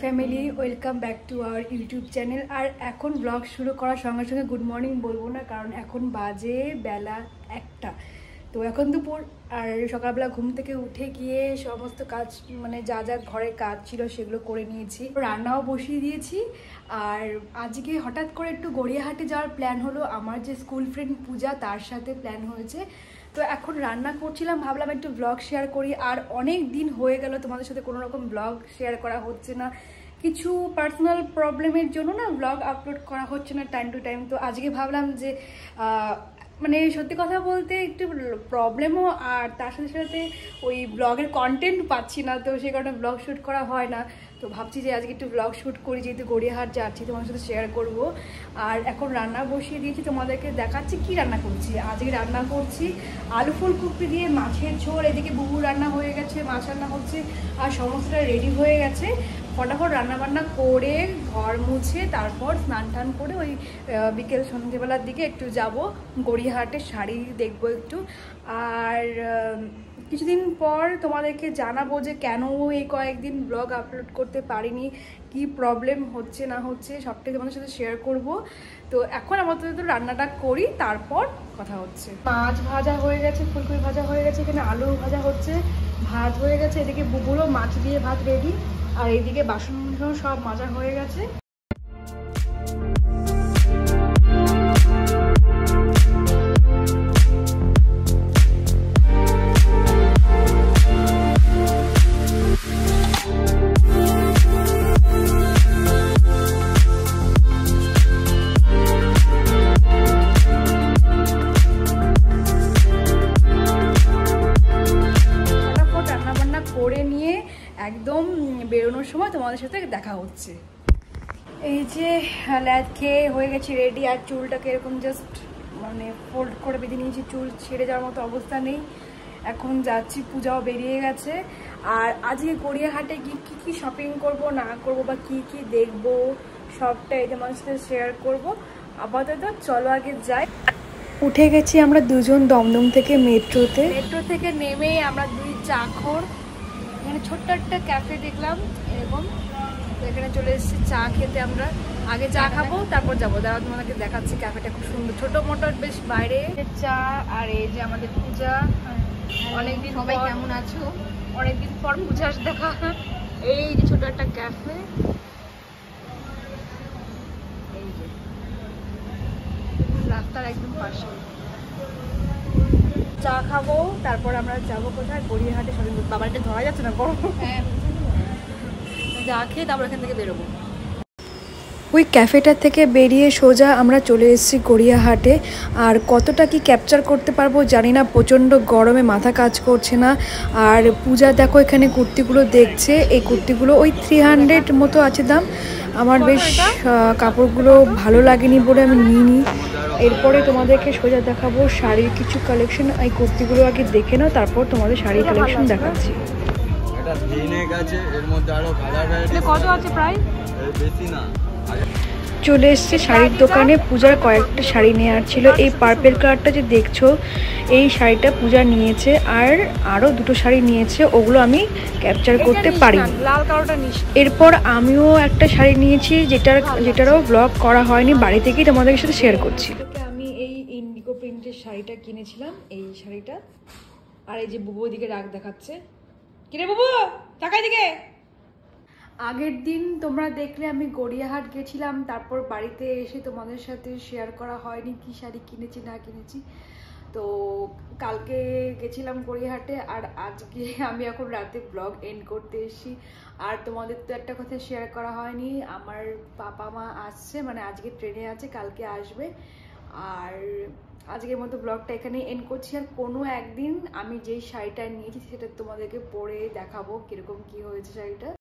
Family, welcome back to our YouTube channel. আর এখন blog শুরু করার সঙ্গে সঙ্গে গুড মর্নিং বলবো না, কারণ এখন বাজে বেলা 1টা। তো এখন দুপুর, আর সকালবেলা ঘুম থেকে উঠে গিয়ে সমস্ত কাজ মানে যা যা ঘরে কাজ ছিল সেগুলো করে নিয়েছি, রান্নাও বসিয়ে দিয়েছি। আর আজকে হঠাৎ করে একটু গড়িয়াহাটে যাওয়ার প্ল্যান হলো, আমার যে স্কুল ফ্রেন্ড পূজা তার সাথে প্ল্যান হয়েছে। তো এখন রান্না করছিলাম, ভাবলাম একটু ব্লগ শেয়ার করি। আর অনেক দিন হয়ে গেল তোমাদের সাথে কোনো রকম ব্লগ শেয়ার করা হচ্ছে না, কিছু পার্সোনাল প্রবলেমের জন্য না ব্লগ আপলোড করা হচ্ছে না টাইম টু টাইম। তো আজকে ভাবলাম যে মানে সত্যি কথা বলতে একটু প্রবলেমও, আর তার সাথে সাথে ওই ব্লগের কন্টেন্ট পাচ্ছি না, তো সেই কারণে ব্লগ শ্যুট করা হয় না। তো ভাবছি যে আজকে একটু ব্লগ শ্যুট করি, যেহেতু গড়িয়াহাট যাচ্ছি তোমাদের সাথে শেয়ার করব। আর এখন রান্না বসিয়ে দিয়েছি, তোমাদেরকে দেখাচ্ছি কি রান্না করছি। আজকে রান্না করছি আলু ফুলকপি দিয়ে মাছের ঝোল। এদিকে বুবু রান্না হয়ে গেছে, মাছ রান্না হচ্ছে, আর সমস্তটা রেডি হয়ে গেছে। ফটাফট রান্নাবান্না করে ঘর মুছে তারপর স্নান টান করে ওই বিকেল সন্ধ্যেবেলার দিকে একটু যাব গড়িয়াহাটে, শাড়ি দেখবো একটু। আর কিছুদিন পর তোমাদেরকে জানাবো যে কেন এই কয়েকদিন ব্লগ আপলোড করতে পারিনি, কি প্রবলেম হচ্ছে না হচ্ছে সবটাই তোমাদের সাথে শেয়ার করব। তো এখন আপাতত রান্নাটা করি, তারপর কথা হচ্ছে। মাছ ভাজা হয়ে গেছে, ফুলকপি ভাজা হয়ে গেছে, এখানে আলু ভাজা হচ্ছে, ভাত হয়ে গেছে, এদিকে বুবুরও মাছ দিয়ে ভাত রেডি, আর এইদিকে বাসন সব মাজা হয়ে গেছে। করে নিয়ে একদম বেরোনোর সময় তোমাদের সাথে দেখা হচ্ছে। এই যে ল্যাদ খেয়ে হয়ে গেছি রেডি, আর চুলটাকে এরকম জাস্ট মানে ফোল্ড করে বেঁধে নিয়েছি, চুল ছেড়ে যাওয়ার মতো অবস্থা নেই। এখন যাচ্ছি, পূজাও বেরিয়ে গেছে। আর আজকে গড়িয়াহাটে গিয়ে কী কী শপিং করব না করব বা কি কি দেখবো সবটাই তোমাদের সাথে শেয়ার করব। আপাতত চলো আগে যাই। উঠে গেছি আমরা দুজন দমদম থেকে মেট্রোতে। মেট্রো থেকে নেমেই আমরা দুই চাখর, এখানে ছোট্ট একটা ক্যাফে দেখলাম এরকম, তো এখানে চলে এসেছি চা খেতে। আমরা আগে চা খাবো, তারপর যাবো। দাঁড়াও তোমাদেরকে দেখাচ্ছি, ক্যাফেটা খুব সুন্দর, ছোট মোটো বেশ বাইরে চা। আর এই যে আমাদের পূজা, অনেকদিন সবাই কেমন আছো, অনেকদিন পর পূজার দেখা। এই যে ছোট একটা ক্যাফে, এই যে রাস্তার একদম পাশে। চা খাবো, তারপর আমরা যাবো কোথায়, গড়িয়াহাটে শপিং করতে। বাবারটা ধরা যাচ্ছে না গরম, চা খেয়ে তারপর এখান থেকে বেরোবো। ওই ক্যাফেটা থেকে বেরিয়ে সোজা আমরা চলে এসেছি গড়িয়াহাটে। আর কতটা কি ক্যাপচার করতে পারবো জানি না, প্রচণ্ড গরমে মাথা কাজ করছে না। আর পূজা দেখো এখানে কুর্তিগুলো দেখছে, এই কুর্তিগুলো ওই 300 মতো আছে দাম। আমার বেশ কাপড়গুলো ভালো লাগেনি বলে আমি নিইনি। এরপরে তোমাদেরকে সোজা দেখাবো শাড়ির কিছু কালেকশন। এই কুর্তিগুলো আগে দেখে নাও, তারপর তোমাদের শাড়ির কালেকশন দেখাচ্ছি। কত আছে প্রায়? বেশি না। চলে এসছে শাড়ির দোকানে, পূজার কয়েকটা শাড়ি নেওয়ার ছিল। এই পার্পেল কালারটা যে দেখছো, এই শাড়িটা পূজা নিয়েছে, আর আরও দুটো শাড়ি নিয়েছে, ওগুলো আমি ক্যাপচার করতে পারিনি। লাল কালারটা নিস। এরপর আমিও একটা শাড়ি নিয়েছি, যেটারও ব্লগ করা হয়নি, বাড়ি থেকেই তোমাদের সাথে শেয়ার করছি। আমি এই ইন্ডিগো প্রিন্টের শাড়িটা কিনেছিলাম, এই শাড়িটা। আর এই যে বুবু দিকে রাগ দেখাচ্ছে, কিরে বুবু টাকা দিকে। আগের দিন তোমরা দেখলে আমি গড়িয়াহাট গেছিলাম, তারপর বাড়িতে এসে তোমাদের সাথে শেয়ার করা হয়নি কি শাড়ি কিনেছি না কিনেছি। তো কালকে গেছিলাম গড়িয়াহাটে, আর আজকে আমি এখন রাতে ব্লগ এন্ড করতে এসেছি। আর তোমাদের তো একটা কথা শেয়ার করা হয়নি, আমার পাপা মা আসছে, মানে আজকে ট্রেনে আছে, কালকে আসবে। আর আজকের মতো ব্লগটা এখানে এন্ড করছি। আর কোনো একদিন আমি যেই শাড়িটা নিয়েছি সেটা তোমাদেরকে পরে দেখাবো কিরকম কি হয়েছে শাড়িটা।